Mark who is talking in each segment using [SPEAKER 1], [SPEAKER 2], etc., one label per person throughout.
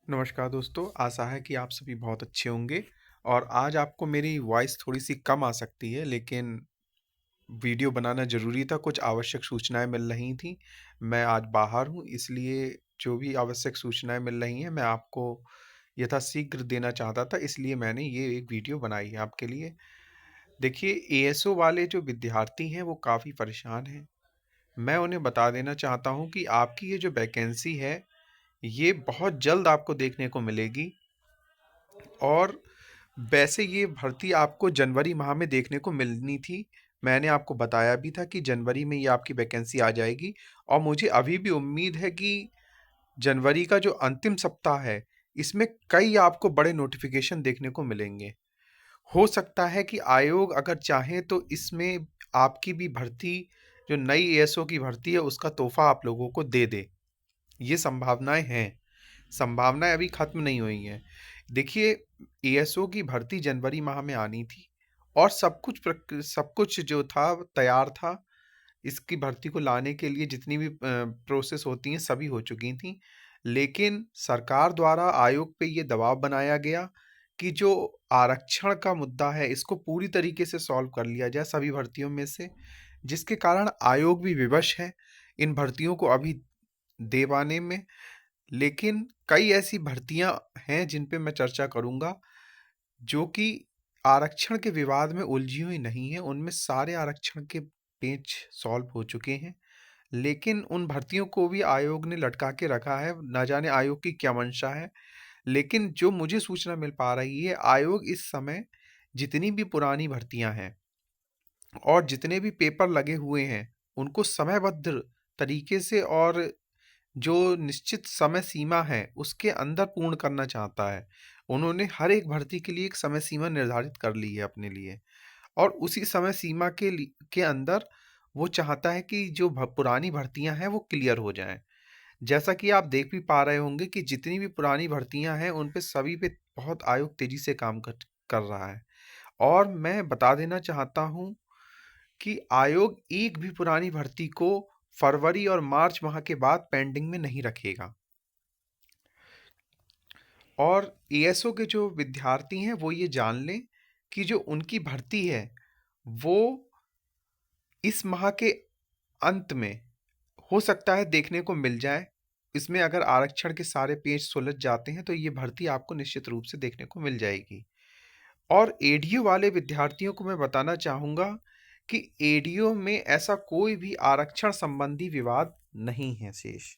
[SPEAKER 1] नमस्कार दोस्तों, आशा है कि आप सभी बहुत अच्छे होंगे और आज आपको मेरी वॉइस थोड़ी-सी कम आ सकती है, लेकिन वीडियो बनाना ज़रूरी था, कुछ आवश्यक सूचनाएँ मिल रही थीं। मैं आज बाहर हूँ, इसलिए जो भी आवश्यक सूचनाएँ मिल रही हैं, मैं आपको यथाशीघ्र देना चाहता था, इसलिए मैंने ये एक वीडियो बनाई है आपके लिए। देखिए, एएसओ वाले जो विद्यार्थी हैं, वो काफ़ी परेशान हैं। मैं उन्हें बता देना चाहता हूँ कि आपकी ये जो वैकेंसी है, ये बहुत जल्द आपको देखने को मिलेगी और वैसे ये भर्ती आपको जनवरी माह में देखने को मिलनी थी। मैंने आपको बताया भी था कि जनवरी में ये आपकी वैकेंसी आ जाएगी और मुझे अभी भी उम्मीद है कि जनवरी का जो अंतिम सप्ताह है, इसमें कई आपको बड़े नोटिफ़िकेशन देखने को मिलेंगे। हो सकता है कि आयोग अगर चाहे तो इसमें आपकी भी भर्ती जो नई एएसओ की भर्ती है, उसका तोहफ़ा आप लोगों को दे दे। ये संभावनाएँ हैं। संभावनाएँ अभी ख़त्म नहीं हुई हैं। देखिए, एएसओ की भर्ती जनवरी माह में आनी थी और सब कुछ जो था तैयार था। इसकी भर्ती को लाने के लिए जितनी भी प्रोसेस होती हैं सभी हो चुकी थीं। लेकिन सरकार द्वारा आयोग पे ये दबाव बनाया गया कि जो आरक्षण का मुद्दा है इसको पूरी तरीके से सॉल्व कर लिया जाए सभी भर्तियों में से, जिसके कारण आयोग भी विवश है इन भर्तियों को अभी दे पाने में। लेकिन कई ऐसी भर्तियां हैं जिन पे मैं चर्चा करूंगा जो कि आरक्षण के विवाद में उलझी हुई नहीं है। उनमें सारे आरक्षण के पेच सॉल्व हो चुके हैं, लेकिन उन भर्तियों को भी आयोग ने लटका के रखा है। न जाने आयोग की क्या मंशा है। लेकिन जो मुझे सूचना मिल पा रही है, आयोग इस समय जितनी भी पुरानी भर्तियां हैं और जितने भी पेपर लगे हुए हैं उनको समयबद्ध तरीके से और जो निश्चित समय सीमा है उसके अंदर पूर्ण करना चाहता है। उन्होंने हर एक भर्ती के लिए एक समय सीमा निर्धारित कर ली है अपने लिए और उसी समय सीमा के अंदर वो चाहता है कि जो पुरानी भर्तियां हैं वो क्लियर हो जाएं। जैसा कि आप देख भी पा रहे होंगे कि जितनी भी पुरानी भर्तियां हैं उन पे सभी पे बहुत आयोग तेजी से काम कर रहा है। और मैं बता देना चाहता हूं कि आयोग एक भी पुरानी भर्ती को फरवरी और मार्च माह के बाद पेंडिंग में नहीं रखेगा। और एएसओ के जो विद्यार्थी हैं वो ये जान लें कि जो उनकी भर्ती है वो इस माह के अंत में हो सकता है देखने को मिल जाए। इसमें अगर आरक्षण के सारे पेच सुलझ जाते हैं तो ये भर्ती आपको निश्चित रूप से देखने को मिल जाएगी। और एडीओ वाले विद्यार्थियों को मैं बताना चाहूँगा कि एडीओ में ऐसा कोई भी आरक्षण संबंधी विवाद नहीं है शेष।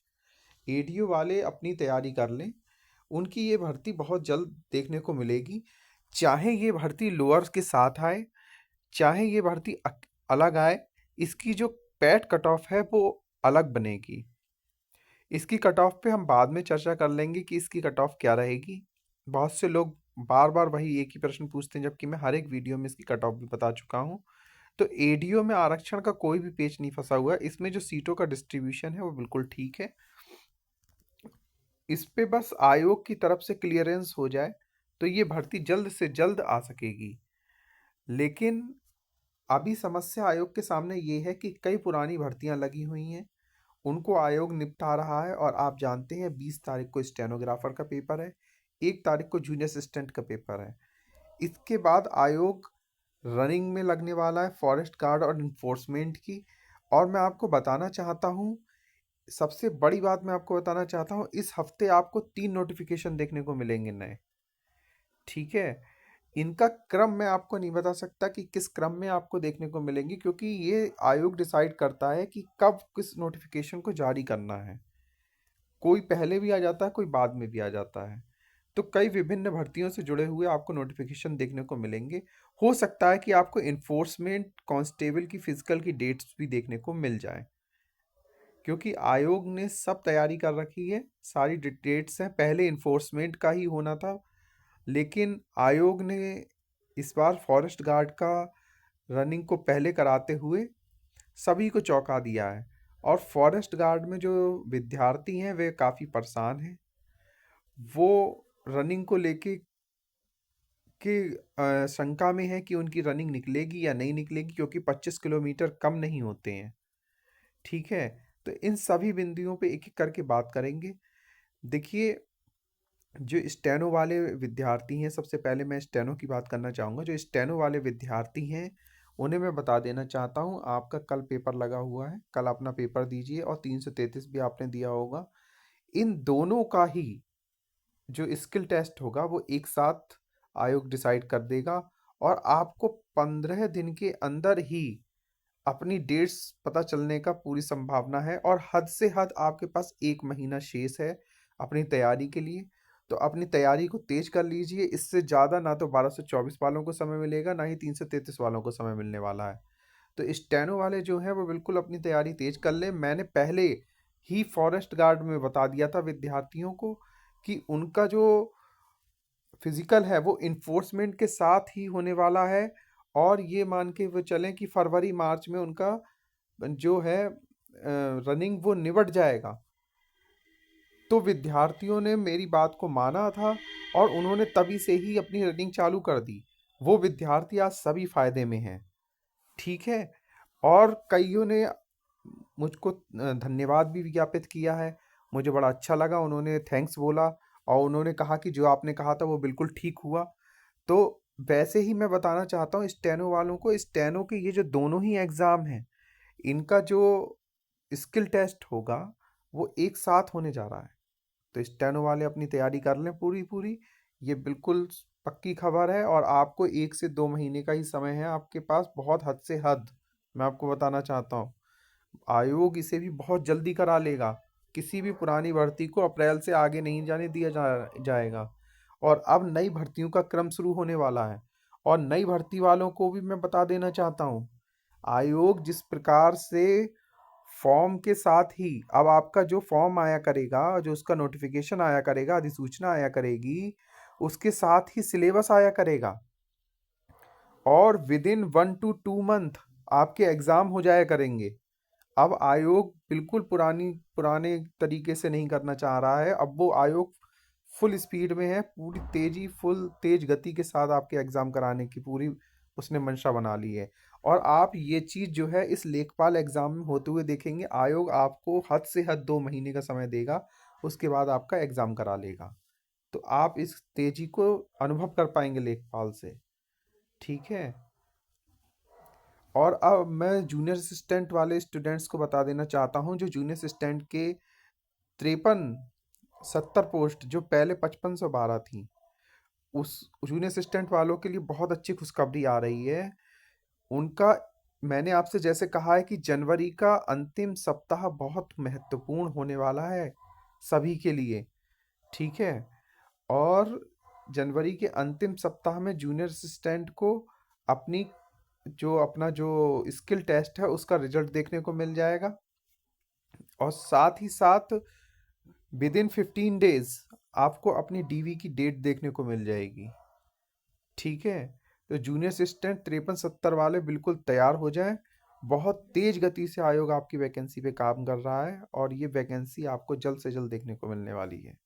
[SPEAKER 1] एडीओ वाले अपनी तैयारी कर लें, उनकी ये भर्ती बहुत जल्द देखने को मिलेगी। चाहे ये भर्ती लोअर के साथ आए, चाहे ये भर्ती अलग आए, इसकी जो पैट कट ऑफ है वो अलग बनेगी। इसकी कट ऑफ पे हम बाद में चर्चा कर लेंगे कि इसकी कट ऑफ क्या रहेगी। बहुत से लोग बार बार वही एक ही प्रश्न पूछते हैं, जबकि मैं हर एक वीडियो में इसकी कट ऑफ भी बता चुका हूँ। तो एडीओ में आरक्षण का कोई भी पेच नहीं फंसा हुआ है। इसमें जो सीटों का डिस्ट्रीब्यूशन है वो बिल्कुल ठीक है। इस पे बस आयोग की तरफ से क्लियरेंस हो जाए तो ये भर्ती जल्द से जल्द आ सकेगी। लेकिन अभी समस्या आयोग के सामने ये है कि कई पुरानी भर्तियां लगी हुई हैं, उनको आयोग निपटा रहा है। और आप जानते हैं 20 तारीख को स्टेनोग्राफर का पेपर है, 1 तारीख को जूनियर असिस्टेंट का पेपर है। इसके बाद आयोग रनिंग में लगने वाला है फॉरेस्ट गार्ड और इन्फोर्समेंट की। और मैं आपको बताना चाहता हूँ, सबसे बड़ी बात मैं आपको बताना चाहता हूँ, इस हफ्ते आपको 3 नोटिफिकेशन देखने को मिलेंगे नए। ठीक है। इनका क्रम मैं आपको नहीं बता सकता कि किस क्रम में आपको देखने को मिलेंगी, क्योंकि ये आयोग डिसाइड करता है कि कब किस नोटिफिकेशन को जारी करना है। कोई पहले भी आ जाता है, कोई बाद में भी आ जाता है। तो कई विभिन्न भर्तियों से जुड़े हुए आपको नोटिफिकेशन देखने को मिलेंगे। हो सकता है कि आपको इन्फोर्समेंट कांस्टेबल की फिजिकल की डेट्स भी देखने को मिल जाए, क्योंकि आयोग ने सब तैयारी कर रखी है। सारी डेट्स हैं, पहले इन्फोर्समेंट का ही होना था, लेकिन आयोग ने इस बार फॉरेस्ट गार्ड का रनिंग को पहले कराते हुए सभी को चौंका दिया है। और फॉरेस्ट गार्ड में जो विद्यार्थी हैं वे काफ़ी परेशान हैं। वो रनिंग को लेके शंका में है कि उनकी रनिंग निकलेगी या नहीं निकलेगी, क्योंकि 25 किलोमीटर कम नहीं होते हैं। ठीक है। तो इन सभी बिंदुओं पे एक एक करके बात करेंगे। देखिए, जो स्टेनो वाले विद्यार्थी हैं, सबसे पहले मैं स्टेनो की बात करना चाहूँगा। जो स्टेनो वाले विद्यार्थी हैं, उन्हें मैं बता देना चाहता हूँ, आपका कल पेपर लगा हुआ है, कल अपना पेपर दीजिए और 333 भी आपने दिया होगा। इन दोनों का ही जो स्किल टेस्ट होगा वो एक साथ आयोग डिसाइड कर देगा, और आपको 15 दिन के अंदर ही अपनी डेट्स पता चलने का पूरी संभावना है, और हद से हद आपके पास 1 महीना शेष है अपनी तैयारी के लिए। तो अपनी तैयारी को तेज कर लीजिए। इससे ज़्यादा ना तो 1224 वालों को समय मिलेगा, ना ही 333 वालों को समय मिलने वाला है। तो स्टेनो वाले जो हैं वो बिल्कुल अपनी तैयारी तेज कर लें। मैंने पहले ही फॉरेस्ट गार्ड में बता दिया था विद्यार्थियों को कि उनका जो फिजिकल है वो इन्फोर्समेंट के साथ ही होने वाला है, और ये मान के वो चलें कि फरवरी मार्च में उनका जो है रनिंग वो निबट जाएगा। तो विद्यार्थियों ने मेरी बात को माना था, और उन्होंने तभी से ही अपनी रनिंग चालू कर दी। वो विद्यार्थी आज सभी फायदे में हैं। ठीक है। और कईयों ने मुझको धन्यवाद भी ज्ञापित किया है। मुझे बड़ा अच्छा लगा, उन्होंने थैंक्स बोला, और उन्होंने कहा कि जो आपने कहा था वो बिल्कुल ठीक हुआ। तो वैसे ही मैं बताना चाहता हूँ स्टेनो वालों को, स्टेनो के ये जो दोनों ही एग्ज़ाम हैं, इनका जो स्किल टेस्ट होगा वो एक साथ होने जा रहा है। तो स्टेनो वाले अपनी तैयारी कर लें पूरी पूरी। ये बिल्कुल पक्की खबर है, और आपको 1 से 2 महीने का ही समय है आपके पास, बहुत हद से हद। मैं आपको बताना चाहता हूँ, आयोग इसे भी बहुत जल्दी करा लेगा। किसी भी पुरानी भर्ती को अप्रैल से आगे नहीं जाने दिया जाएगा। और अब नई भर्तियों का क्रम शुरू होने वाला है। और नई भर्ती वालों को भी मैं बता देना चाहता हूँ, आयोग जिस प्रकार से फॉर्म के साथ ही अब आपका जो फॉर्म आया करेगा, जो उसका नोटिफिकेशन आया करेगा, अधिसूचना आया करेगी, उसके साथ ही सिलेबस आया करेगा, और विद इन 1 to 2 मंथ आपके एग्ज़ाम हो जाया करेंगे। अब आयोग बिल्कुल पुराने तरीके से नहीं करना चाह रहा है। अब वो आयोग फुल स्पीड में है, पूरी तेजी फुल तेज गति के साथ आपके एग्ज़ाम कराने की पूरी उसने मंशा बना ली है। और आप ये चीज़ जो है इस लेखपाल एग्ज़ाम में होते हुए देखेंगे। आयोग आपको हद से हद 2 महीने का समय देगा, उसके बाद आपका एग्ज़ाम करा लेगा। तो आप इस तेजी को अनुभव कर पाएंगे लेखपाल से। ठीक है। और अब मैं जूनियर असिस्टेंट वाले स्टूडेंट्स को बता देना चाहता हूँ, जो जूनियर असिस्टेंट के 53-70 पोस्ट जो पहले 5512 थी, उस जूनियर असिस्टेंट वालों के लिए बहुत अच्छी खुशखबरी आ रही है। उनका, मैंने आपसे जैसे कहा है कि जनवरी का अंतिम सप्ताह बहुत महत्वपूर्ण होने वाला है सभी के लिए। ठीक है। और जनवरी के अंतिम सप्ताह में जूनियर असिस्टेंट को अपनी अपना जो स्किल टेस्ट है उसका रिजल्ट देखने को मिल जाएगा, और साथ ही साथ विद इन 15 डेज आपको अपनी डीवी की डेट देखने को मिल जाएगी। ठीक है। तो जूनियर असिस्टेंट 53-70 वाले बिल्कुल तैयार हो जाएं। बहुत तेज गति से आयोग आपकी वैकेंसी पे काम कर रहा है, और ये वैकेंसी आपको जल्द से जल्द देखने को मिलने वाली है।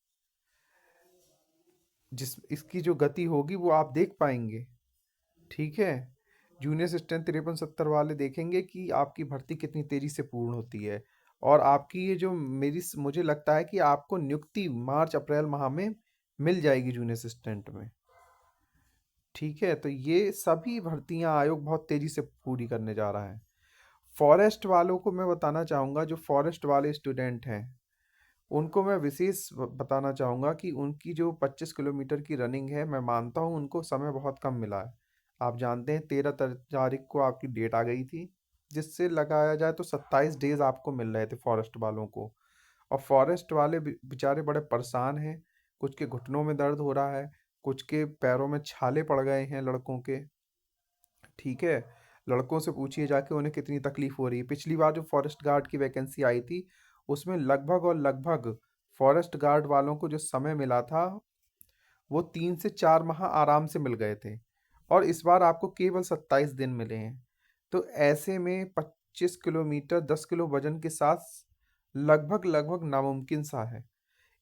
[SPEAKER 1] जिस इसकी जो गति होगी वो आप देख पाएंगे। ठीक है। जूनियर असिस्टेंट 53-70 वाले देखेंगे कि आपकी भर्ती कितनी तेजी से पूर्ण होती है। और आपकी ये जो मुझे लगता है कि आपको नियुक्ति मार्च अप्रैल माह में मिल जाएगी जूनियर असिस्टेंट में। ठीक है। तो ये सभी भर्तियां आयोग बहुत तेजी से पूरी करने जा रहा है। फॉरेस्ट वालों को मैं बताना चाहूँगा, जो फॉरेस्ट वाले स्टूडेंट हैं उनको मैं विशेष बताना चाहूँगा कि उनकी जो 25 किलोमीटर की रनिंग है, मैं मानता हूँ उनको समय बहुत कम मिला है। आप जानते हैं 13 तारीख को आपकी डेट आ गई थी, जिससे लगाया जाए तो 27 डेज आपको मिल रहे थे फॉरेस्ट वालों को। और फॉरेस्ट वाले बेचारे बड़े परेशान हैं। कुछ के घुटनों में दर्द हो रहा है, कुछ के पैरों में छाले पड़ गए हैं लड़कों के। ठीक है। लड़कों से पूछिए जाके उन्हें कितनी तकलीफ हो रही है। पिछली बार जो फॉरेस्ट गार्ड की वैकेंसी आई थी, उसमें लगभग और लगभग फॉरेस्ट गार्ड वालों को जो समय मिला था वो 3 से 4 माह आराम से मिल गए थे, और इस बार आपको केवल 27 दिन मिले हैं। तो ऐसे में 25 किलोमीटर 10 किलो वजन के साथ लगभग लगभग नामुमकिन सा है।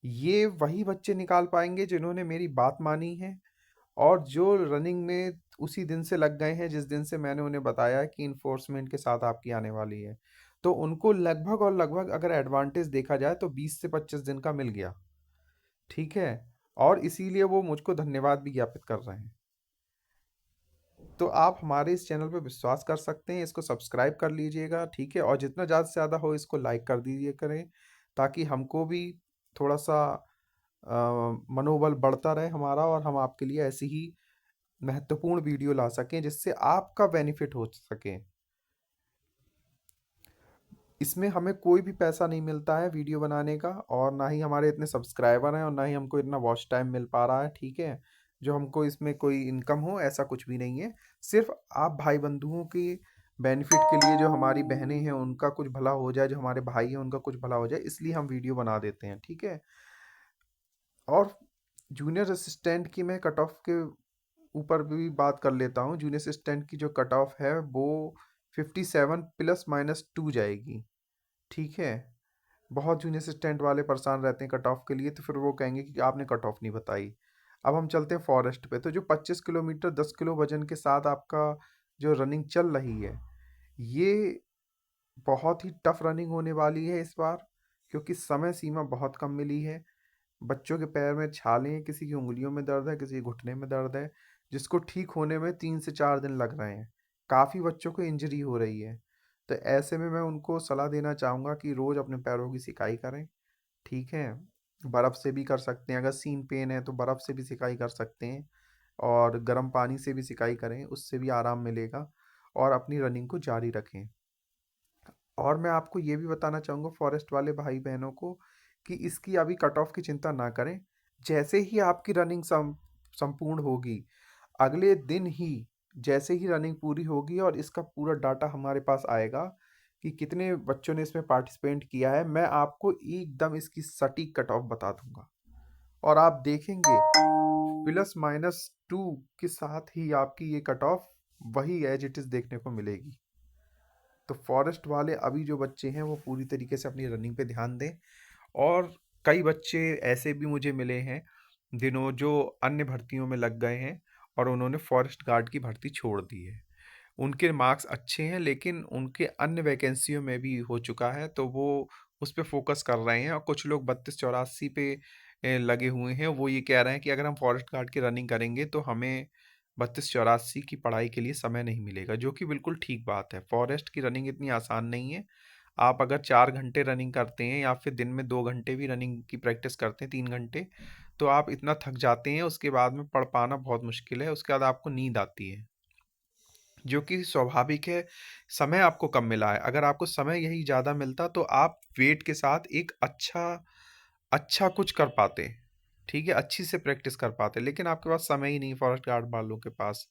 [SPEAKER 1] ये वही बच्चे निकाल पाएंगे जिन्होंने मेरी बात मानी है, और जो रनिंग में उसी दिन से लग गए हैं जिस दिन से मैंने उन्हें बताया कि इन्फोर्समेंट के साथ आपकी आने वाली है। तो उनको लगभग और लगभग अगर एडवांटेज देखा जाए तो 20 से 25 दिन का मिल गया। ठीक है। और इसीलिए वो मुझको धन्यवाद भी ज्ञापित कर रहे हैं। तो आप हमारे इस चैनल पे विश्वास कर सकते हैं, इसको सब्सक्राइब कर लीजिएगा, ठीक है? और जितना ज़्यादा से ज़्यादा हो इसको लाइक कर दीजिए करें, ताकि हमको भी थोड़ा-सा मनोबल बढ़ता रहे हमारा, और हम आपके लिए ऐसी ही महत्वपूर्ण वीडियो ला सकें जिससे आपका बेनिफिट हो सके। इसमें हमें कोई भी पैसा नहीं मिलता है वीडियो बनाने का, और ना ही हमारे इतने सब्सक्राइबर हैं, और ना ही हमको इतना वॉच टाइम मिल पा रहा है, ठीक है? जो हमको इसमें कोई इनकम हो, ऐसा कुछ भी नहीं है। सिर्फ आप भाई बंधुओं के बेनिफिट के लिए, जो हमारी बहनें हैं उनका कुछ भला हो जाए, जो हमारे भाई हैं उनका कुछ भला हो जाए, इसलिए हम वीडियो बना देते हैं, ठीक है? और जूनियर असिस्टेंट की मैं कट ऑफ के ऊपर भी बात कर लेता हूँ। जूनियर असिस्टेंट की जो कट ऑफ है वो 57 प्लस माइनस 2 जाएगी, ठीक है? बहुत जूनियर असिस्टेंट वाले परेशान रहते हैं कट ऑफ के लिए, तो फिर वो कहेंगे कि आपने कट ऑफ नहीं बताई। अब हम चलते हैं फॉरेस्ट पे। तो जो 25 किलोमीटर 10 किलो वजन के साथ आपका जो रनिंग चल रही है, ये बहुत ही टफ रनिंग होने वाली है इस बार, क्योंकि समय सीमा बहुत कम मिली है। बच्चों के पैर में छाले हैं, किसी की उंगलियों में दर्द है, किसी के घुटने में दर्द है, जिसको ठीक होने में 3 से 4 दिन लग रहे हैं। काफ़ी बच्चों को इंजरी हो रही है। तो ऐसे में मैं उनको सलाह देना चाहूँगा कि रोज़ अपने पैरों की सिकाई करें, ठीक है? बर्फ़ से भी कर सकते हैं, अगर सीन पेन है तो बर्फ़ से भी सिकाई कर सकते हैं, और गर्म पानी से भी सिकाई करें, उससे भी आराम मिलेगा, और अपनी रनिंग को जारी रखें। और मैं आपको ये भी बताना चाहूँगा फॉरेस्ट वाले भाई बहनों को, कि इसकी अभी कट ऑफ की चिंता ना करें। जैसे ही आपकी रनिंग संपूर्ण होगी, अगले दिन ही, जैसे ही रनिंग पूरी होगी और इसका पूरा डाटा हमारे पास आएगा कि कितने बच्चों ने इसमें पार्टिसिपेंट किया है, मैं आपको एकदम इसकी सटीक कट ऑफ बता दूंगा। और आप देखेंगे प्लस माइनस 2 के साथ ही आपकी ये कट ऑफ वही एज इट इज़ देखने को मिलेगी। तो फॉरेस्ट वाले अभी जो बच्चे हैं वो पूरी तरीके से अपनी रनिंग पे ध्यान दें। और कई बच्चे ऐसे भी मुझे मिले हैं जिन्हों जो अन्य भर्तियों में लग गए हैं, और उन्होंने फॉरेस्ट गार्ड की भर्ती छोड़ दी है। उनके मार्क्स अच्छे हैं, लेकिन उनके अन्य वैकेंसियों में भी हो चुका है, तो वो उस पे फोकस कर रहे हैं। और कुछ लोग 32-84 पे लगे हुए हैं। वो ये कह रहे हैं कि अगर हम फॉरेस्ट गार्ड की रनिंग करेंगे तो हमें 32-84 की पढ़ाई के लिए समय नहीं मिलेगा, जो कि बिल्कुल ठीक बात है। फॉरेस्ट की रनिंग इतनी आसान नहीं है। आप अगर 4 घंटे रनिंग करते हैं, या फिर दिन में 2 घंटे भी रनिंग की प्रैक्टिस करते हैं, 3 घंटे, तो आप इतना थक जाते हैं, उसके बाद में पढ़ पाना बहुत मुश्किल है। उसके बाद आपको नींद आती है, जो कि स्वाभाविक है। समय आपको कम मिला है। अगर आपको समय यही ज़्यादा मिलता तो आप वेट के साथ एक अच्छा अच्छा कुछ कर पाते, ठीक है? अच्छी से प्रैक्टिस कर पाते, लेकिन आपके पास समय ही नहीं फॉरेस्ट गार्ड वालों के पास।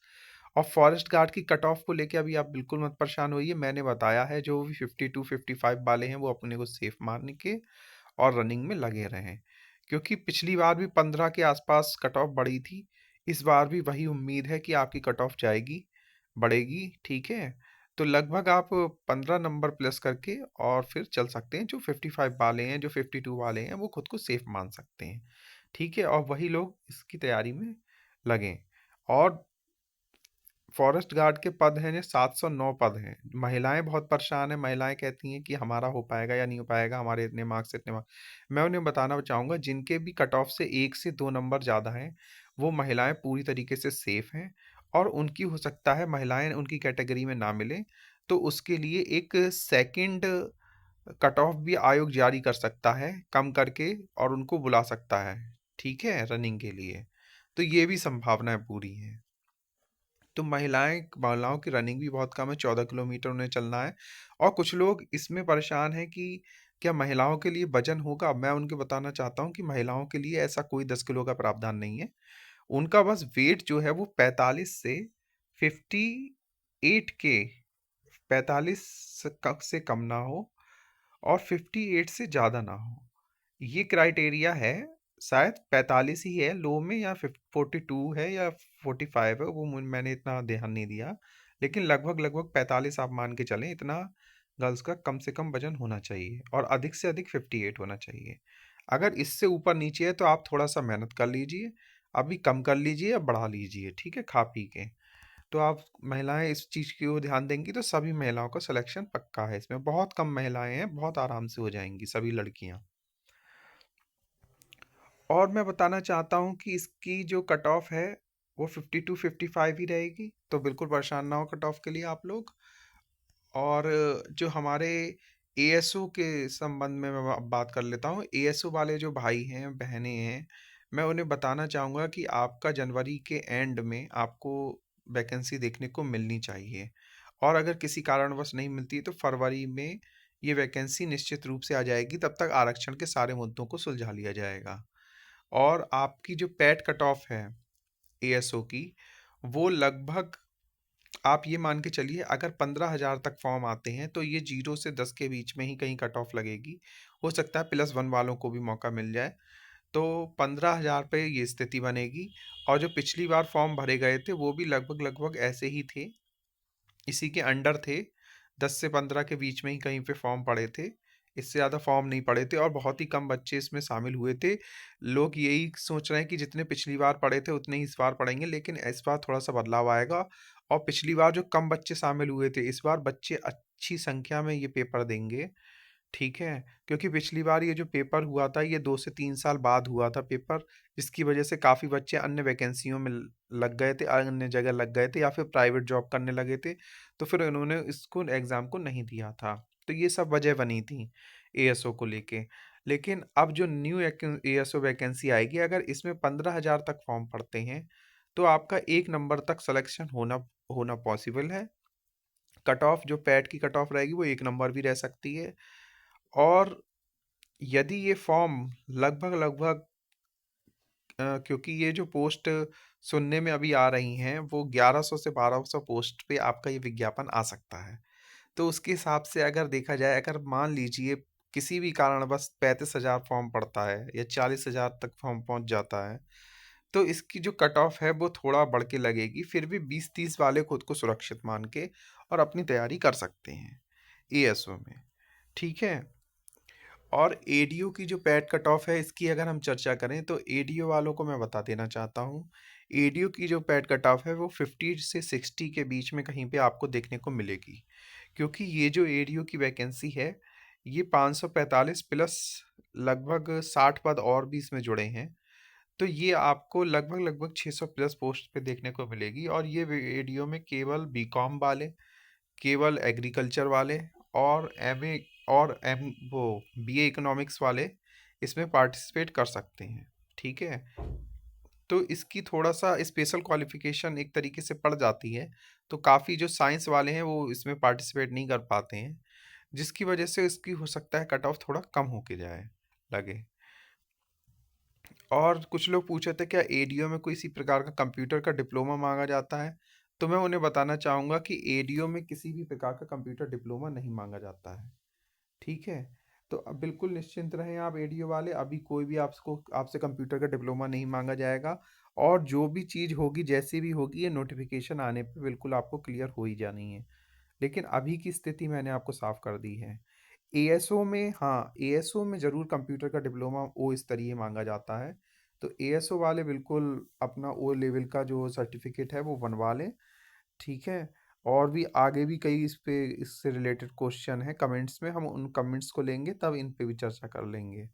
[SPEAKER 1] और फॉरेस्ट गार्ड की कट ऑफ को लेके अभी आप बिल्कुल मत परेशान होइए। मैंने बताया है, जो भी 52-55 वाले हैं वो अपने को सेफ मान के और रनिंग में लगे रहें, क्योंकि पिछली बार भी 15 के आसपास कट ऑफ बढ़ी थी। इस बार भी वही उम्मीद है कि आपकी कट ऑफ जाएगी, बढ़ेगी, ठीक है? तो लगभग आप 15 नंबर प्लस करके और फिर चल सकते हैं। जो 55 वाले हैं, जो 52 वाले हैं, वो खुद को सेफ मान सकते हैं, ठीक है? और वही लोग इसकी तैयारी में लगें। और फॉरेस्ट गार्ड के पद हैं, 709 पद हैं। महिलाएं बहुत परेशान हैं। महिलाएं कहती हैं कि हमारा हो पाएगा या नहीं हो पाएगा, हमारे इतने मार्क्स इतने मार्क्स। मैं उन्हें बताना चाहूँगा, जिनके भी कट ऑफ से 1 से 2 नंबर ज़्यादा हैं, वो महिलाएं पूरी तरीके से सेफ हैं। और उनकी हो सकता है महिलाएं उनकी कैटेगरी में ना मिले, तो उसके लिए एक सेकंड कट ऑफ भी आयोग जारी कर सकता है कम करके, और उनको बुला सकता है, ठीक है, रनिंग के लिए। तो ये भी संभावनाएं पूरी हैं। तो महिलाओं की रनिंग भी बहुत कम है, 14 किलोमीटर उन्हें चलना है। और कुछ लोग इसमें परेशान हैं कि क्या महिलाओं के लिए वजन होगा? मैं उनको बताना चाहता हूँ कि महिलाओं के लिए ऐसा कोई 10 किलो का प्रावधान नहीं है। उनका बस वेट जो है वो 45 से 58 के, 45 से कम ना हो, और 58 से ज़्यादा ना हो। ये क्राइटेरिया है। शायद 45 ही है लो में, या 42 है, या 45 है, वो मैंने इतना ध्यान नहीं दिया। लेकिन लगभग लगभग 45 आप मान के चलें, इतना गर्ल्स का कम से कम वजन होना चाहिए, और अधिक से अधिक 58 होना चाहिए। अगर इससे ऊपर नीचे है तो आप थोड़ा सा मेहनत कर लीजिए, अभी कम कर लीजिए या बढ़ा लीजिए, ठीक है, खा पी के। तो आप महिलाएं इस चीज़ की ओर ध्यान देंगी तो सभी महिलाओं का सिलेक्शन पक्का है। इसमें बहुत कम महिलाएं हैं, बहुत आराम से हो जाएंगी सभी लड़कियां। और मैं बताना चाहता हूँ कि इसकी जो कट ऑफ है वो 52-55 ही रहेगी, तो बिल्कुल परेशान ना हो कट ऑफ के लिए आप लोग। और जो हमारे एएसओ के संबंध में मैं अब बात कर लेता हूँ। एएसओ वाले जो भाई हैं, बहनें हैं, मैं उन्हें बताना चाहूँगा कि आपका जनवरी के एंड में आपको वैकेंसी देखने को मिलनी चाहिए, और अगर किसी कारणवश नहीं मिलती तो फरवरी में ये वैकेंसी निश्चित रूप से आ जाएगी। तब तक आरक्षण के सारे मुद्दों को सुलझा लिया जाएगा। और आपकी जो पैट कट ऑफ है एएसओ की, वो लगभग, आप ये मान के चलिए, अगर 15,000 तक फॉर्म आते हैं तो ये 0 से 10 के बीच में ही कहीं कट ऑफ लगेगी। हो सकता है +1 वालों को भी मौका मिल जाए। तो 15,000 पे ये स्थिति बनेगी। और जो पिछली बार फॉर्म भरे गए थे वो भी लगभग लगभग ऐसे ही थे, इसी के अंडर थे। 10 से 15 के बीच में ही कहीं पे फॉर्म पड़े थे। इससे ज़्यादा फॉर्म नहीं पड़े थे और बहुत ही कम बच्चे इसमें शामिल हुए थे। लोग यही सोच रहे हैं कि जितने पिछली बार पढ़े थे उतने ही इस बार पढ़ेंगे, लेकिन इस बार थोड़ा-सा बदलाव आएगा। और पिछली बार जो कम बच्चे शामिल हुए थे, इस बार बच्चे अच्छी संख्या में ये पेपर देंगे। ठीक है? क्योंकि पिछली बार ये जो पेपर हुआ था, ये 2 से 3 साल बाद हुआ था पेपर, जिसकी वजह से काफ़ी बच्चे अन्य वैकेंसियों में ल लग गए थे, अन्य जगह लग गए थे या फिर प्राइवेट जॉब करने लगे थे, तो फिर उन्होंने इसको एग्ज़ाम को नहीं दिया था। तो ये सब वजह बनी थी एएसओ को लेके। लेकिन अब जो न्यू एएसओ वैकेंसी आएगी, अगर इसमें 15,000 तक फॉर्म पड़ते हैं, तो आपका 1 नंबर तक सिलेक्शन होना होना पॉसिबल है। कट ऑफ जो पैट की कट ऑफ रहेगी वो 1 नंबर भी रह सकती है। और यदि ये फॉर्म लगभग-लगभग, क्योंकि ये जो पोस्ट सुनने में अभी आ रही हैं, वो 1100 से 1200 पोस्ट पे आपका ये विज्ञापन आ सकता है। तो उसके हिसाब से अगर देखा जाए, अगर मान लीजिए किसी भी कारणवश 35,000 फॉर्म पड़ता है या 40,000 तक फॉर्म पहुँच जाता है, तो इसकी जो कट ऑफ है वो थोड़ा बढ़ के लगेगी। फिर भी 20-30 वाले खुद को सुरक्षित मान के और अपनी तैयारी कर सकते हैं एएसओ में। ठीक है? और एडीओ की जो पैड कट ऑफ है, इसकी अगर हम चर्चा करें तो एडीओ वालों को मैं बता देना चाहता हूँ। एडीओ की जो पैड कट ऑफ है वो 50 से 60 के बीच में कहीं पे आपको देखने को मिलेगी, क्योंकि ये जो एडीओ की वैकेंसी है, ये 545 प्लस लगभग 60 पद और भी इसमें जुड़े हैं। तो ये आपको लगभग लगभग 600 प्लस पोस्ट पे देखने को मिलेगी। और ये एडीओ में केवल बीकॉम वाले, केवल एग्रीकल्चर वाले और एमए और एम वो बीए इकोनॉमिक्स वाले इसमें पार्टिसिपेट कर सकते हैं। ठीक है? तो इसकी थोड़ा-सा स्पेशल क्वालिफ़िकेशन एक तरीके से पड़ जाती है, तो काफ़ी जो साइंस वाले हैं वो इसमें पार्टिसिपेट नहीं कर पाते हैं, जिसकी वजह से इसकी हो सकता है कट ऑफ थोड़ा कम होके जाए लगे। और कुछ लोग पूछ रहे थे क्या एडीओ में कोई इसी प्रकार का कंप्यूटर का डिप्लोमा मांगा जाता है? तो मैं उन्हें बताना चाहूँगा कि एडीओ में किसी भी प्रकार का कंप्यूटर डिप्लोमा नहीं मांगा जाता है। ठीक है? तो अब बिल्कुल निश्चिंत रहें आप एडीओ वाले, अभी कोई भी आपसे कंप्यूटर का डिप्लोमा नहीं मांगा जाएगा। और जो भी चीज़ होगी, जैसी भी होगी, ये नोटिफिकेशन आने पे बिल्कुल आपको क्लियर हो ही जानी है। लेकिन अभी की स्थिति मैंने आपको साफ कर दी है। एएसओ में, हाँ, एएसओ में ज़रूर कंप्यूटर का डिप्लोमा ओ स्तरीय मांगा जाता है। तो एएसओ वाले बिल्कुल अपना ओ लेवल का जो सर्टिफिकेट है वो बनवा लें। ठीक है? और भी आगे भी कई इस पे इससे रिलेटेड क्वेश्चन है कमेंट्स में, हम उन कमेंट्स को लेंगे तब इन पे भी चर्चा कर लेंगे।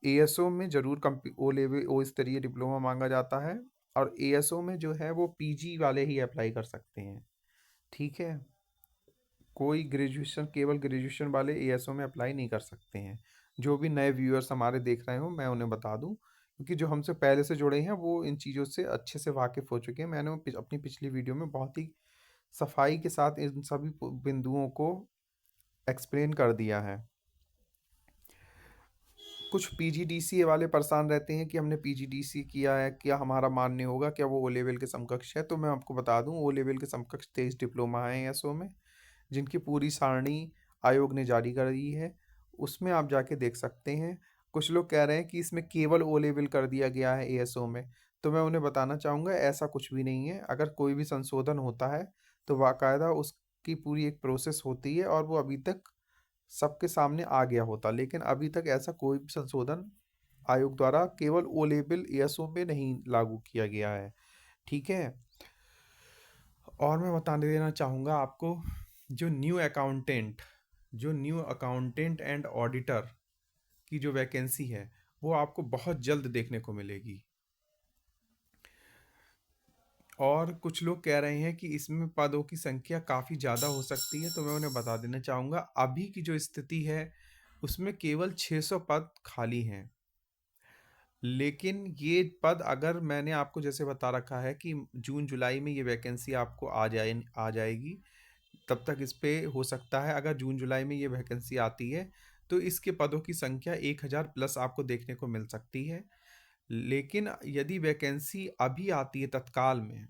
[SPEAKER 1] एएसओ में ज़रूर ओ लेवल ओ स्तरीय डिप्लोमा मांगा जाता है। और एएसओ में जो है वो पीजी वाले ही अप्लाई कर सकते हैं। ठीक है? कोई ग्रेजुएशन, केवल ग्रेजुएशन वाले एएसओ में अप्लाई नहीं कर सकते हैं। जो भी नए व्यूअर्स हमारे देख रहे हो, मैं उन्हें बता दूं, क्योंकि जो हमसे पहले से जुड़े हैं वो इन चीज़ों से अच्छे से वाकिफ़ हो चुके हैं। मैंने अपनी पिछली वीडियो में बहुत ही सफाई के साथ इन सभी बिंदुओं को एक्सप्लेन कर दिया है। कुछ पीजीडीसीए वाले परेशान रहते हैं कि हमने पीजीडीसी किया है, क्या हमारा मान्य होगा, क्या वो ओ लेवल के समकक्ष है? तो मैं आपको बता दूं, ओ लेवल के समकक्ष 23 डिप्लोमा है एएसओ में, जिनकी पूरी सारणी आयोग ने जारी कर दी है। उसमें आप जाके देख सकते हैं। कुछ लोग कह रहे हैं कि इसमें केवल ओ लेवल कर दिया गया है एएसओ में, तो मैं उन्हें बताना चाहूँगा ऐसा कुछ भी नहीं है। अगर कोई भी संशोधन होता है तो बाकायदा उसकी पूरी एक प्रोसेस होती है और वो अभी तक सबके सामने आ गया होता, लेकिन अभी तक ऐसा कोई भी संशोधन आयोग द्वारा केवल ओ लेवल एएसओ में नहीं लागू किया गया है। ठीक है? और मैं बता देना चाहूँगा आपको, जो न्यू अकाउंटेंट एंड ऑडिटर की जो वैकेंसी है, वो आपको बहुत जल्द देखने को मिलेगी। और कुछ लोग कह रहे हैं कि इसमें पदों की संख्या काफ़ी ज़्यादा हो सकती है, तो मैं उन्हें बता देना चाहूँगा अभी की जो स्थिति है उसमें केवल 600 पद खाली हैं। लेकिन ये पद, अगर मैंने आपको जैसे बता रखा है कि जून जुलाई में ये वैकेंसी आपको आ जाएगी, तब तक इस पे हो सकता है, अगर जून जुलाई में ये वैकेंसी आती है तो इसके पदों की संख्या 1000 प्लस आपको देखने को मिल सकती है। लेकिन यदि वैकेंसी अभी आती है तत्काल में,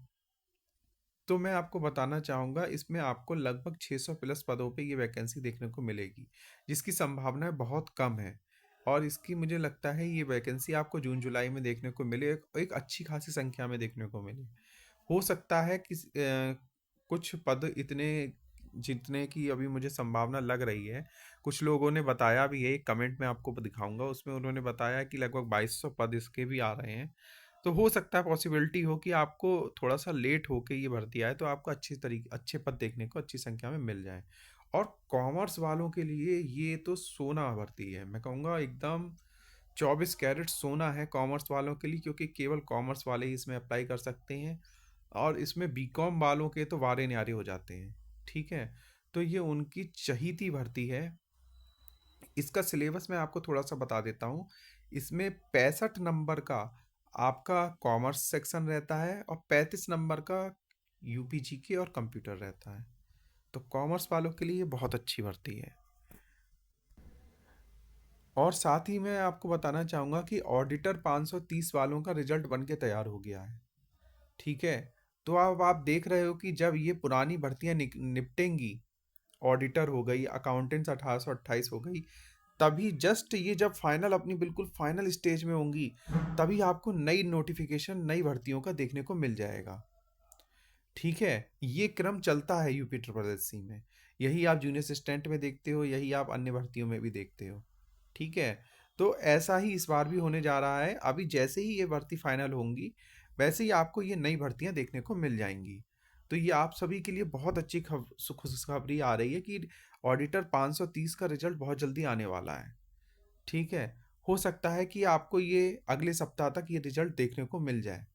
[SPEAKER 1] तो मैं आपको बताना चाहूँगा इसमें आपको लगभग 600 प्लस पदों पे ये वैकेंसी देखने को मिलेगी, जिसकी संभावनाएं बहुत कम है। और इसकी मुझे लगता है ये वैकेंसी आपको जून जुलाई में देखने को मिले, एक अच्छी खासी संख्या में देखने को मिले। हो सकता है कि कुछ पद इतने, जितने की अभी मुझे संभावना लग रही है, कुछ लोगों ने बताया भी है, एक कमेंट में आपको दिखाऊंगा, उसमें उन्होंने बताया कि लगभग 2200 पद इसके भी आ रहे हैं। तो हो सकता है, पॉसिबिलिटी हो कि आपको थोड़ा सा लेट होके ये भर्ती आए, तो आपको अच्छे पद देखने को अच्छी संख्या में मिल जाए। और कॉमर्स वालों के लिए ये तो सोना भर्ती है, मैं कहूँगा एकदम 24 कैरेट सोना है कॉमर्स वालों के लिए, क्योंकि केवल कॉमर्स वाले ही इसमें अप्लाई कर सकते हैं। और इसमें बीकॉम वालों के तो वारे न्यारे हो जाते हैं। ठीक है, तो ये उनकी चहीती भर्ती है। इसका सिलेबस मैं आपको थोड़ा सा बता देता हूँ। इसमें 65 नंबर का आपका कॉमर्स सेक्शन रहता है और 35 नंबर का यूपीजीके और कंप्यूटर रहता है। तो कॉमर्स वालों के लिए ये बहुत अच्छी भर्ती है। और साथ ही मैं आपको बताना चाहूँगा कि ऑडिटर 530 वालों का रिजल्ट बन के तैयार हो गया है। ठीक है, तो अब आप देख रहे हो कि जब ये पुरानी भर्तियां निपटेंगी, ऑडिटर हो गई, अकाउंटेंट्स 1828 हो गई, तभी जस्ट ये जब फाइनल, अपनी बिल्कुल फाइनल स्टेज में होंगी, तभी आपको नई नोटिफिकेशन, नई भर्तियों का देखने को मिल जाएगा। ठीक है, ये क्रम चलता है यूपी ट्रिपल एस सी में। यही आप जूनियर असिस्टेंट में देखते हो, यही आप अन्य भर्तियों में भी देखते हो। ठीक है, तो ऐसा ही इस बार भी होने जा रहा है। अभी जैसे ही ये भर्ती फाइनल होंगी, वैसे ही आपको ये नई भर्तियां देखने को मिल जाएंगी। तो ये आप सभी के लिए बहुत अच्छी खुशखबरी आ रही है कि ऑडिटर 530 का रिजल्ट बहुत जल्दी आने वाला है। ठीक है, हो सकता है कि आपको ये अगले सप्ताह तक ये रिजल्ट देखने को मिल जाए,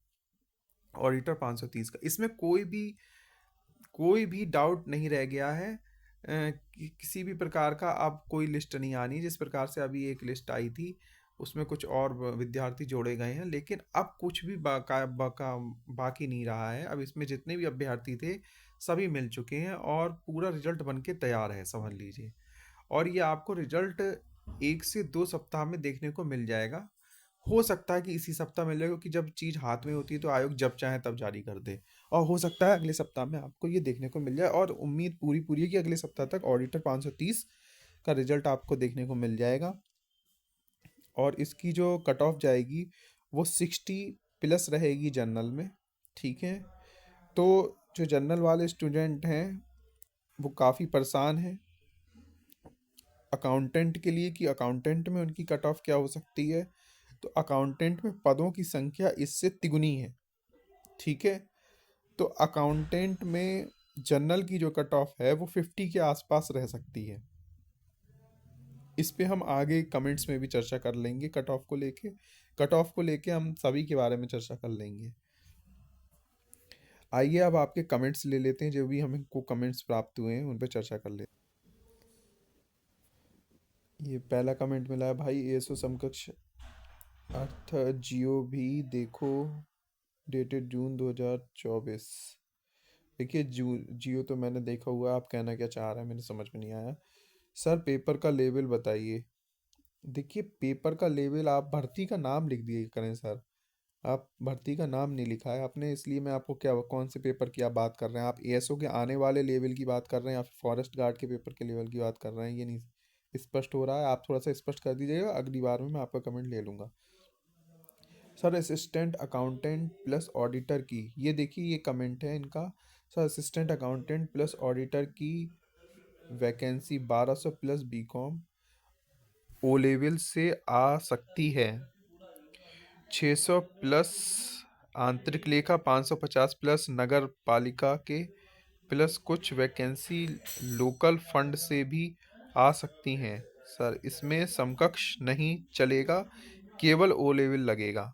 [SPEAKER 1] ऑडिटर 530 का। इसमें कोई भी डाउट नहीं रह गया है। किसी भी प्रकार का अब कोई लिस्ट नहीं आनी। जिस प्रकार से अभी एक लिस्ट आई थी, उसमें कुछ और विद्यार्थी जोड़े गए हैं, लेकिन अब कुछ भी बाकी नहीं रहा है। अब इसमें जितने भी अभ्यर्थी थे, सभी मिल चुके हैं और पूरा रिजल्ट बन के तैयार है, समझ लीजिए। और ये आपको रिजल्ट 1 से 2 सप्ताह में देखने को मिल जाएगा। हो सकता है कि इसी सप्ताह मिल जाए, क्योंकि जब चीज़ हाथ में होती है तो आयोग जब चाहे तब जारी कर दे। और हो सकता है अगले सप्ताह में आपको ये देखने को मिल जाए, और उम्मीद पूरी पूरी है कि अगले सप्ताह तक ऑडिटर 530 का रिजल्ट आपको देखने को मिल जाएगा। और इसकी जो कट ऑफ जाएगी वो 60 प्लस रहेगी जनरल में। ठीक है, तो जो जनरल वाले स्टूडेंट हैं वो काफ़ी परेशान हैं अकाउंटेंट के लिए, कि अकाउंटेंट में उनकी कट ऑफ क्या हो सकती है। तो अकाउंटेंट में पदों की संख्या इससे तिगुनी है। ठीक है, तो अकाउंटेंट में जनरल की जो कट ऑफ है वो 50 के आसपास रह सकती है। इस पे हम आगे कमेंट्स में भी चर्चा कर लेंगे। कट ऑफ को लेके हम सभी के बारे में चर्चा कर लेंगे। आइए अब आपके कमेंट्स ले लेते हैं, जो भी हमको कमेंट्स प्राप्त हुए हैं उन पे चर्चा कर लेते हैं। ये पहला कमेंट मिला है भाई, एसओ समकक्ष अर्थ जियो भी देखो, डेटेड जून 2024। देखिए, जियो तो मैंने देखा हुआ है, आप कहना क्या चाह रहे हैं मेरे समझ में नहीं आया। सर पेपर का लेवल बताइए। देखिए, पेपर का लेवल आप भर्ती का नाम लिख दिए करें सर। आप भर्ती का नाम नहीं लिखा है आपने, इसलिए मैं आपको क्या, कौन से पेपर की आप बात कर रहे हैं? आप एएसओ के आने वाले लेवल की बात कर रहे हैं या फिर फॉरेस्ट गार्ड के पेपर के लेवल की बात कर रहे हैं? ये नहीं स्पष्ट हो रहा है। आप थोड़ा सा स्पष्ट कर दीजिएगा, अगली बार में मैं आपका कमेंट ले लूँगा। Sir assistant accountant plus auditor की, ये देखिए ये कमेंट है इनका। Sir assistant accountant plus auditor की vacancy 1200 plus BCom O level से आ सकती है। 600 प्लस आंतरिक लेखा, 550 प्लस नगर पालिका के, प्लस कुछ वैकेंसी लोकल फंड से भी आ सकती हैं। सर इसमें समकक्ष नहीं चलेगा, केवल ओ लेवल लगेगा।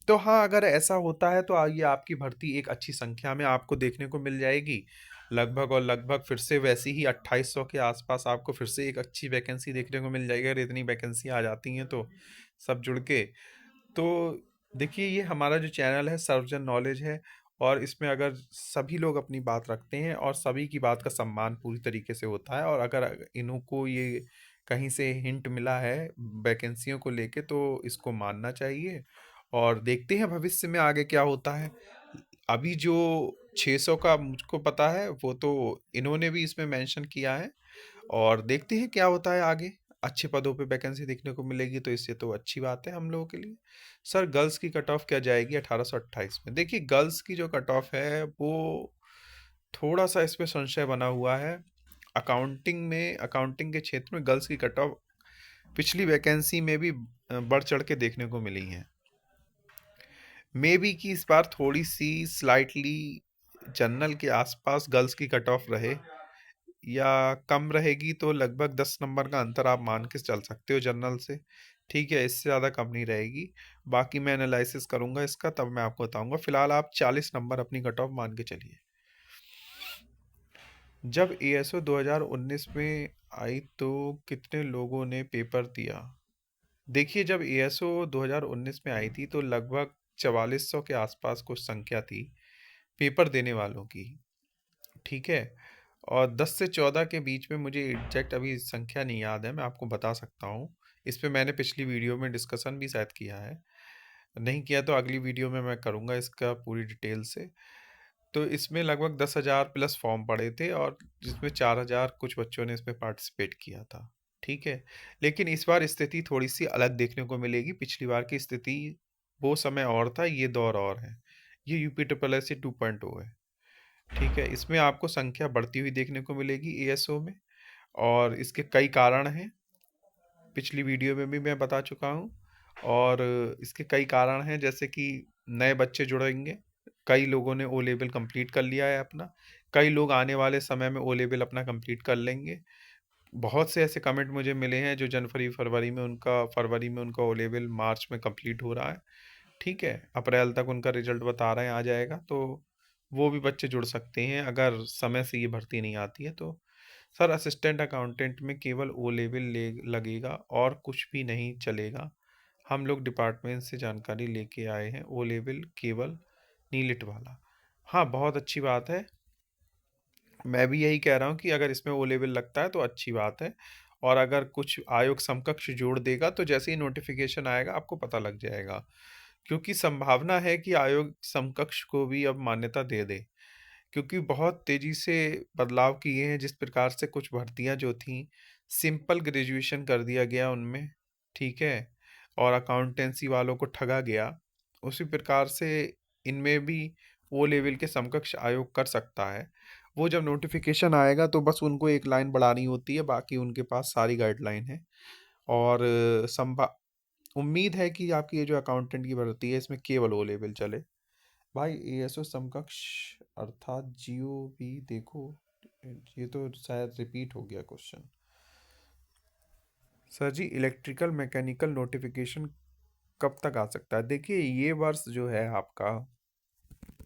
[SPEAKER 1] तो हाँ, अगर ऐसा होता है तो ये आपकी भर्ती एक अच्छी संख्या में आपको देखने को मिल जाएगी लगभग, और लगभग फिर से वैसी ही 2800 के आसपास आपको फिर से एक अच्छी वैकेंसी देखने को मिल जाएगी, अगर इतनी वैकेंसी आ जाती हैं तो सब जुड़ के। तो देखिए, ये हमारा जो चैनल है सर्वजन नॉलेज है, और इसमें अगर सभी लोग अपनी बात रखते हैं और सभी की बात का सम्मान पूरी तरीके से होता है, और अगर इन्हों को ये कहीं से हिंट मिला है वैकेंसियों को लेके तो इसको मानना चाहिए। और देखते हैं भविष्य में आगे क्या होता है। अभी जो 600 का मुझको पता है वो तो इन्होंने भी इसमें मेंशन किया है, और देखते हैं क्या होता है आगे। अच्छे पदों पे वैकेंसी देखने को मिलेगी तो इससे तो अच्छी बात है हम लोगों के लिए। सर, गर्ल्स की कट ऑफ क्या जाएगी 1828 में? देखिए, गर्ल्स की जो कट ऑफ है वो थोड़ा सा इसमें संशय बना हुआ है। अकाउंटिंग के क्षेत्र में गर्ल्स की कट ऑफ पिछली वैकेंसी में भी बढ़ चढ़ के देखने को मिली है। मे बी कि इस बार थोड़ी सी स्लाइटली जनरल के आसपास गर्ल्स की कट ऑफ रहे, या कम रहेगी तो लगभग 10 नंबर का अंतर आप मान के चल सकते हो जनरल से। ठीक है, इससे ज़्यादा कम नहीं रहेगी। बाकी मैं एनालिसिस करूंगा इसका, तब मैं आपको बताऊंगा। फिलहाल आप 40 नंबर अपनी कट ऑफ मान के चलिए। जब एएसओ 2019 में आई तो कितने लोगों ने पेपर दिया? देखिए, जब एएसओ 2019 में आई थी तो लगभग 4400 के आसपास कुछ संख्या थी पेपर देने वालों की। ठीक है, और 10 से 14 के बीच में, मुझे एग्जैक्ट अभी संख्या नहीं याद है, मैं आपको बता सकता हूँ। इस पे मैंने पिछली वीडियो में डिस्कशन भी शायद किया है, नहीं किया तो अगली वीडियो में मैं करूँगा इसका पूरी डिटेल से। तो इसमें लगभग 10,000 प्लस फॉर्म पड़े थे, और जिसमें 4,000 कुछ बच्चों ने इसमें पार्टिसिपेट किया था। ठीक है, लेकिन इस बार स्थिति थोड़ी सी अलग देखने को मिलेगी। पिछली बार की स्थिति, वो समय और था, ये दौर और है। ये यूपी ट्रिपल एस 2.0 है। ठीक है, इसमें आपको संख्या बढ़ती हुई देखने को मिलेगी एएसओ में, और इसके कई कारण हैं, पिछली वीडियो में भी मैं बता चुका हूँ। और इसके कई कारण हैं, जैसे कि नए बच्चे जुड़ेंगे, कई लोगों ने ओ लेवल कंप्लीट कर लिया है अपना, कई लोग आने वाले समय में ओ लेवल अपना कंप्लीट कर लेंगे। बहुत से ऐसे कमेंट मुझे मिले हैं जो जनवरी फरवरी में उनका ओ लेवल मार्च में कंप्लीट हो रहा है। ठीक है, अप्रैल तक उनका रिजल्ट बता रहे हैं आ जाएगा, तो वो भी बच्चे जुड़ सकते हैं अगर समय से ये भर्ती नहीं आती है तो। सर, असिस्टेंट अकाउंटेंट में केवल ओ लेवल लगेगा और कुछ भी नहीं चलेगा। हम लोग डिपार्टमेंट से जानकारी लेके आए हैं, ओ लेवल केवल नीलिट वाला। हाँ, बहुत अच्छी बात है। मैं भी यही कह रहा हूँ कि अगर इसमें ओ लेवल लगता है तो अच्छी बात है, और अगर कुछ आयोग समकक्ष जोड़ देगा तो जैसे ही नोटिफिकेशन आएगा आपको पता लग जाएगा, क्योंकि संभावना है कि आयोग समकक्ष को भी अब मान्यता दे दे, क्योंकि बहुत तेजी से बदलाव किए हैं। जिस प्रकार से कुछ भर्तियां जो थी सिंपल ग्रेजुएशन कर दिया गया उनमें, ठीक है, और अकाउंटेंसी वालों को ठगा गया, उसी प्रकार से इनमें भी वो लेवल के समकक्ष आयोग कर सकता है। वो जब नोटिफिकेशन आएगा तो बस उनको एक लाइन बढ़ानी होती है, बाकी उनके पास सारी गाइडलाइन है। और संभा उम्मीद है कि आपकी ये जो अकाउंटेंट की भर्ती है इसमें केवल ओ लेवल चले। भाई, एएसओ समकक्ष अर्थात जीओ भी देखो, ये तो शायद रिपीट हो गया क्वेश्चन। सर जी, इलेक्ट्रिकल मैकेनिकल नोटिफिकेशन कब तक आ सकता है? देखिए, ये वर्ष जो है आपका,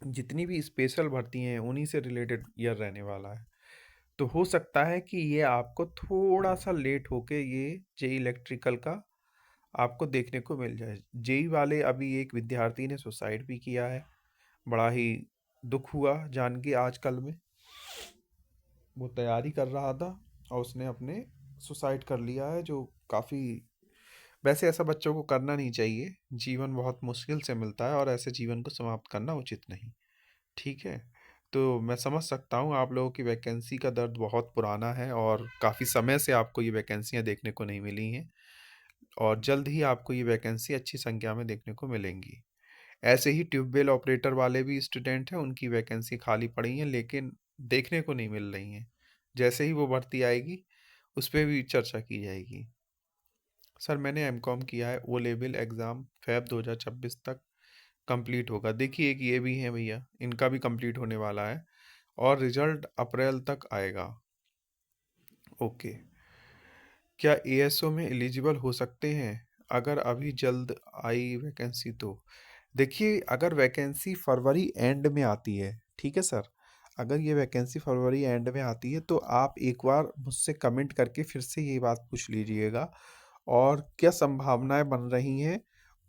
[SPEAKER 1] जितनी भी स्पेशल भर्ती हैं उन्हीं से रिलेटेड ईयर रहने वाला है। तो हो सकता है कि ये आपको थोड़ा सा लेट होके ये जे इलेक्ट्रिकल का आपको देखने को मिल जाए। जेई वाले, अभी एक विद्यार्थी ने सुसाइड भी किया है, बड़ा ही दुख हुआ जान के आजकल में। वो तैयारी कर रहा था और उसने अपने सुसाइड कर लिया है, जो काफ़ी, वैसे ऐसा बच्चों को करना नहीं चाहिए। जीवन बहुत मुश्किल से मिलता है और ऐसे जीवन को समाप्त करना उचित नहीं। ठीक है, तो मैं समझ सकता हूँ आप लोगों की वैकेंसी का दर्द बहुत पुराना है, और काफ़ी समय से आपको ये वैकेंसियाँ देखने को नहीं मिली हैं, और जल्द ही आपको ये वैकेंसी अच्छी संख्या में देखने को मिलेंगी। ऐसे ही ट्यूबवेल ऑपरेटर वाले भी स्टूडेंट हैं, उनकी वैकेंसी खाली पड़ी हैं लेकिन देखने को नहीं मिल रही हैं। जैसे ही वो भर्ती आएगी उस पर भी चर्चा की जाएगी। सर, मैंने एमकॉम किया है, ओ लेवल एग्ज़ाम फेब 2026 तक कंप्लीट होगा। देखिए, एक ये भी है भैया, इनका भी कंप्लीट होने वाला है, और रिजल्ट अप्रैल तक आएगा। ओके, क्या एएसओ में एलिजिबल हो सकते हैं? अगर अभी जल्द आई वैकेंसी तो देखिए, अगर वैकेंसी फरवरी एंड में आती है, ठीक है सर, अगर ये वैकेंसी फरवरी एंड में आती है तो आप एक बार मुझसे कमेंट करके फिर से ये बात पूछ लीजिएगा और क्या संभावनाएं बन रही हैं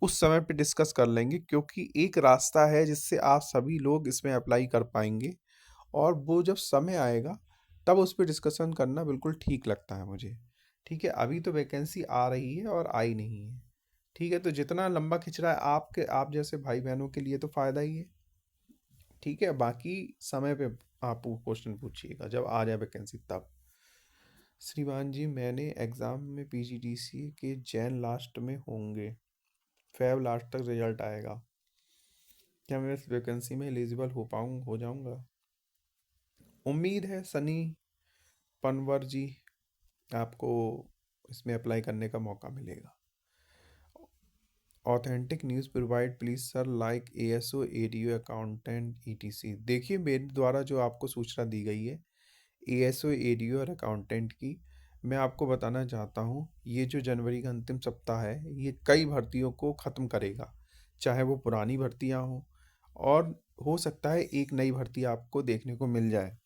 [SPEAKER 1] उस समय पे डिस्कस कर लेंगे, क्योंकि एक रास्ता है जिससे आप सभी लोग इसमें अप्लाई कर पाएंगे और वो जब समय आएगा तब उस पर डिस्कशन करना बिल्कुल ठीक लगता है मुझे। ठीक है, अभी तो वैकेंसी आ रही है और आई नहीं है। ठीक है, तो जितना लंबा खिंच रहा है आपके आप जैसे भाई बहनों के लिए तो फायदा ही है। ठीक है, बाकी समय पे आप क्वेश्चन पूछिएगा जब आ जाए वैकेंसी तब। श्रीमान जी, मैंने एग्जाम में पीजीडीसीए के जैन लास्ट में होंगे, फेब लास्ट तक रिजल्ट आएगा, क्या मैं इस वैकेंसी में एलिजिबल हो जाऊंगा? उम्मीद है सनी पनवर जी आपको इसमें अप्लाई करने का मौका मिलेगा। Authentic news provide please sir like ASO ADO accountant etc. देखिए, मेरे द्वारा जो आपको सूचना दी गई है एएसओ एडीओ और अकाउंटेंट की, मैं आपको बताना चाहता हूँ ये जो जनवरी का अंतिम सप्ताह है ये कई भर्तियों को ख़त्म करेगा, चाहे वो पुरानी भर्तियाँ हों, और हो सकता है एक नई भर्ती आपको देखने को मिल जाए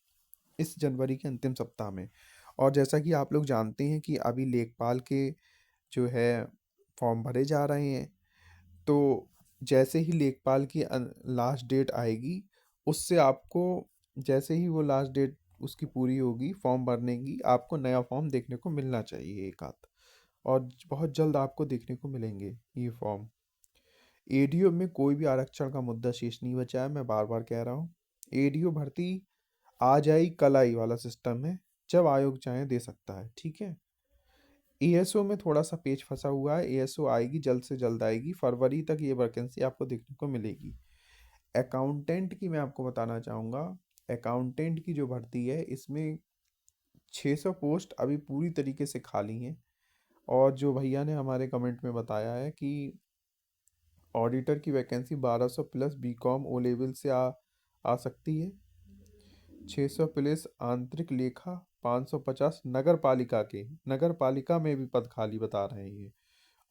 [SPEAKER 1] इस जनवरी के अंतिम सप्ताह में। और जैसा कि आप लोग जानते हैं कि अभी लेखपाल के जो है फॉर्म भरे जा रहे हैं, तो जैसे ही लेखपाल की लास्ट डेट आएगी उससे आपको, जैसे ही वो लास्ट डेट उसकी पूरी होगी फॉर्म भरने की, आपको नया फॉर्म देखने को मिलना चाहिए एक आध, और बहुत जल्द आपको देखने को मिलेंगे ये फॉर्म। एडीओ में कोई भी आरक्षण का मुद्दा शेष नहीं बचा है, मैं बार बार कह रहा हूँ। एडीओ भर्ती आज आई कल आई वाला सिस्टम है, जब आयोग चाहे दे सकता है। ठीक है, एएसओ में थोड़ा सा पेच फंसा हुआ है, एएसओ आएगी, जल्द से जल्द आएगी, फरवरी तक ये वैकेंसी आपको देखने को मिलेगी। अकाउंटेंट की मैं आपको बताना चाहूँगा, अकाउंटेंट की जो भर्ती है इसमें 600 पोस्ट अभी पूरी तरीके से खाली हैं, और जो भैया ने हमारे कमेंट में बताया है कि ऑडिटर की vacancy 1200 plus BCom O level से आ सकती है, 600 प्लस आंतरिक लेखा, 550 नगर पालिका के, नगर पालिका में भी पद खाली बता रहे हैं ये,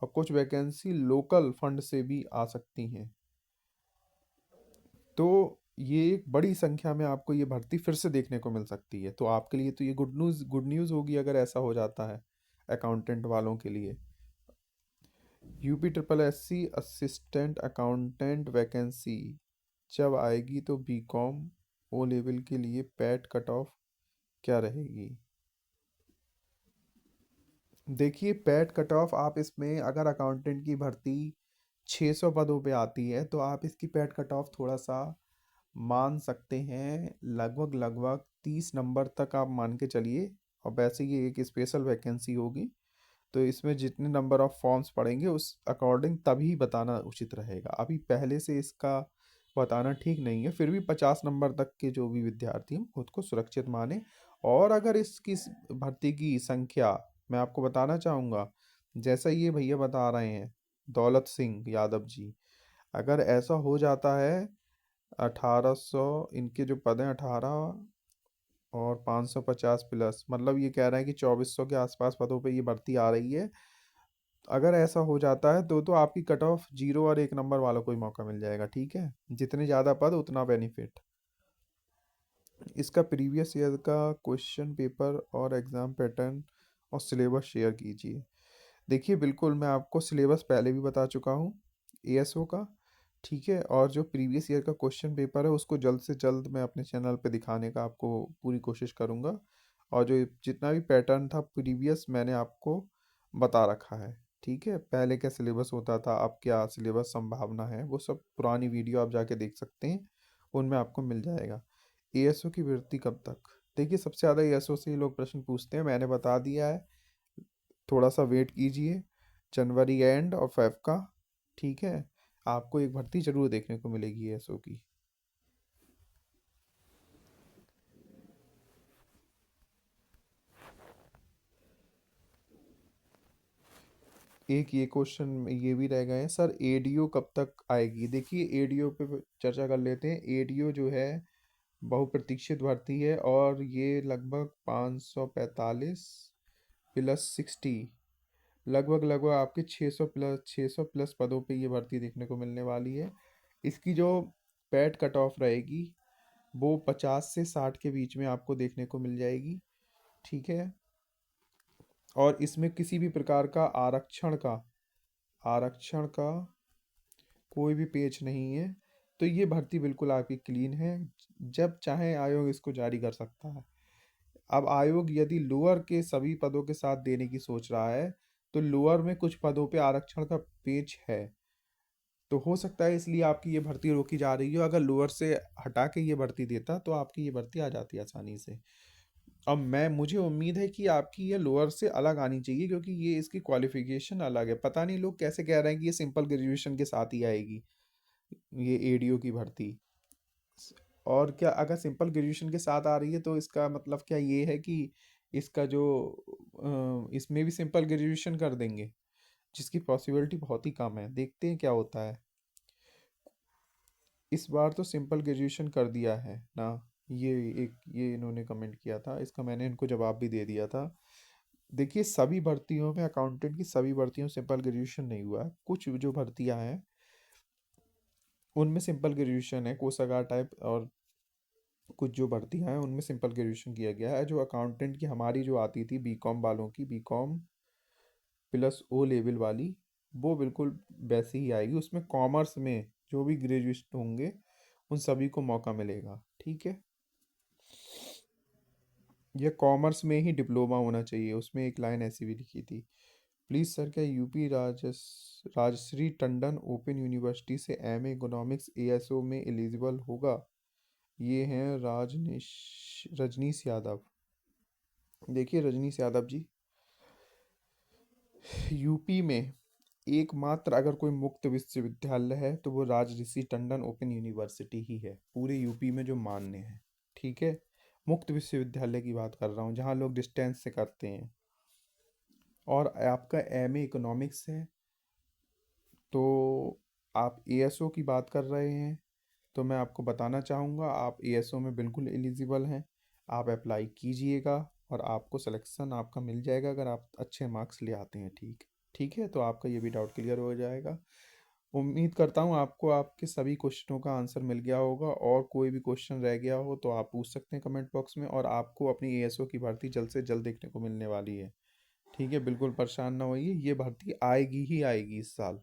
[SPEAKER 1] और कुछ वैकेंसी लोकल फंड से भी आ सकती हैं। तो ये एक बड़ी संख्या में आपको ये भर्ती फिर से देखने को मिल सकती है, तो आपके लिए तो ये गुड न्यूज़ होगी अगर ऐसा हो जाता है अकाउंटेंट वालों के लिए। UP triple SC assistant accountant vacancy जब आएगी तो बीकॉम ओ लेवल के लिए पैट कट ऑफ क्या रहेगी? देखिए, पैट कट ऑफ आप इसमें अगर अकाउंटेंट की भर्ती 600 पदों पे आती है तो आप इसकी पैट कट ऑफ थोड़ा सा मान सकते हैं, लगभग लगभग 30 नंबर तक आप मान के चलिए। और वैसे ये एक स्पेशल वैकेंसी होगी, तो इसमें जितने नंबर ऑफ फॉर्म्स पड़ेंगे उस अकॉर्डिंग तभी बताना उचित रहेगा, अभी पहले से इसका बताना ठीक नहीं है। फिर भी 50 नंबर तक के जो भी विद्यार्थी हैं खुद को सुरक्षित माने। और अगर इसकी भर्ती की संख्या मैं आपको बताना चाहूँगा, जैसा ये भैया बता रहे हैं दौलत सिंह यादव जी, अगर ऐसा हो जाता है 1800, इनके जो पद हैं 18 और 550 प्लस, मतलब ये कह रहे हैं कि 2400 के आसपास पदों पे ये भर्ती आ रही है, अगर ऐसा हो जाता है तो आपकी कट ऑफ 0 और 1 नंबर वालों को ही मौका मिल जाएगा। ठीक है, जितने ज़्यादा पद उतना बेनिफिट। इसका प्रीवियस ईयर का क्वेश्चन पेपर और एग्ज़ाम पैटर्न और सिलेबस शेयर कीजिए। देखिए, बिल्कुल मैं आपको सिलेबस पहले भी बता चुका हूँ एएसओ का। ठीक है, और जो प्रीवियस ईयर का क्वेश्चन पेपर है उसको जल्द से जल्द मैं अपने चैनल पे दिखाने का आपको पूरी कोशिश करूँगा, और जो जितना भी पैटर्न था प्रीवियस मैंने आपको बता रखा है। ठीक है, पहले क्या सिलेबस होता था, अब क्या सिलेबस संभावना है, वो सब पुरानी वीडियो आप जाके देख सकते हैं, उनमें आपको मिल जाएगा। एएसओ की भर्ती कब तक? देखिए, सबसे ज़्यादा एएसओ से ही लोग प्रश्न पूछते हैं, मैंने बता दिया है, थोड़ा सा वेट कीजिए, जनवरी एंड और फेब का। ठीक है, आपको एक भर्ती जरूर देखने को मिलेगी एएसओ की। एक ये क्वेश्चन ये भी रह गए हैं सर, एडीओ कब तक आएगी? देखिए, एडीओ पे चर्चा कर लेते हैं। एडीओ जो है बहुप्रतीक्षित भर्ती है, और ये लगभग 545 प्लस 60 लगभग लगभग आपके 600 प्लस पदों पे ये भर्ती देखने को मिलने वाली है। इसकी जो पैड कट ऑफ रहेगी वो 50 से 60 के बीच में आपको देखने को मिल जाएगी। ठीक है। और इसमें किसी भी प्रकार का आरक्षण का कोई भी पेच नहीं है। तो ये भर्ती बिल्कुल आपकी क्लीन है। जब चाहे आयोग इसको जारी कर सकता है। अब आयोग यदि लोअर के सभी पदों के साथ देने की सोच रहा है तो लोअर में कुछ पदों पे आरक्षण का पेच है। तो हो सकता है इसलिए आपकी ये भर्ती रोकी जा रही हो। अगर लोअर से हटा के ये भर्ती देता तो आपकी ये भर्ती आ जाती आसानी से। अब मुझे उम्मीद है कि आपकी ये लोअर से अलग आनी चाहिए, क्योंकि ये इसकी क्वालिफिकेशन अलग है। पता नहीं लोग कैसे कह रहे हैं कि ये सिंपल ग्रेजुएशन के साथ ही आएगी, ये एडीओ की भर्ती। और क्या अगर सिंपल ग्रेजुएशन के साथ आ रही है तो इसका मतलब क्या ये है कि इसका जो इसमें भी सिंपल ग्रेजुएशन कर देंगे, जिसकी पॉसिबिलिटी बहुत ही कम है। देखते हैं क्या होता है। इस बार तो सिंपल ग्रेजुएशन कर दिया है ना। ये ये इन्होंने कमेंट किया था, इसका मैंने इनको जवाब भी दे दिया था। देखिए, सभी भर्तियों में अकाउंटेंट की सभी भर्तियों में सिंपल ग्रेजुएशन नहीं हुआ है। कुछ जो भर्तियां हैं उनमें सिंपल ग्रेजुएशन है, कोषागार टाइप। और कुछ जो भर्तियां हैं उनमें सिंपल ग्रेजुएशन किया गया है। जो अकाउंटेंट की हमारी जो आती थी बीकॉम वालों की, बीकॉम प्लस ओ लेवल वाली, वो बिल्कुल वैसे ही आएगी। उसमें कॉमर्स में जो भी ग्रेजुएट होंगे उन सभी को मौका मिलेगा। ठीक है। यह कॉमर्स में ही डिप्लोमा होना चाहिए। उसमें एक लाइन ऐसी भी लिखी थी, प्लीज़ सर क्या UP Rajshri Tandon open university से एमए इकोनॉमिक्स एएसओ में एलिजिबल होगा। ये हैं रजनीश यादव। देखिए रजनीश यादव जी, यूपी में एकमात्र अगर कोई मुक्त विश्वविद्यालय है तो वो राजऋषि टंडन ओपन यूनिवर्सिटी ही है, पूरे यूपी में जो मान्य है। ठीक है। मुक्त विश्वविद्यालय की बात कर रहा हूँ, जहाँ लोग डिस्टेंस से करते हैं। और आपका एमए इकोनॉमिक्स है तो आप एएसओ की बात कर रहे हैं, तो मैं आपको बताना चाहूँगा आप एएसओ में बिल्कुल एलिजिबल हैं। आप अप्लाई कीजिएगा और आपको सिलेक्शन आपका मिल जाएगा, अगर आप अच्छे मार्क्स ले आते हैं। ठीक ठीक है, तो आपका ये भी डाउट क्लियर हो जाएगा। उम्मीद करता हूँ आपको आपके सभी क्वेश्चनों का आंसर मिल गया होगा। और कोई भी क्वेश्चन रह गया हो तो आप पूछ सकते हैं कमेंट बॉक्स में। और आपको अपनी एएसओ की भर्ती जल्द से जल्द देखने को मिलने वाली है। ठीक है, बिल्कुल परेशान ना होइए, ये भर्ती आएगी ही आएगी इस साल।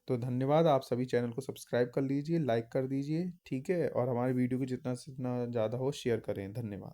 [SPEAKER 1] तो धन्यवाद। आप सभी चैनल को सब्सक्राइब कर लीजिए, लाइक कर दीजिए। ठीक है, और हमारे वीडियो को जितना से जितना ज़्यादा हो शेयर करें। धन्यवाद।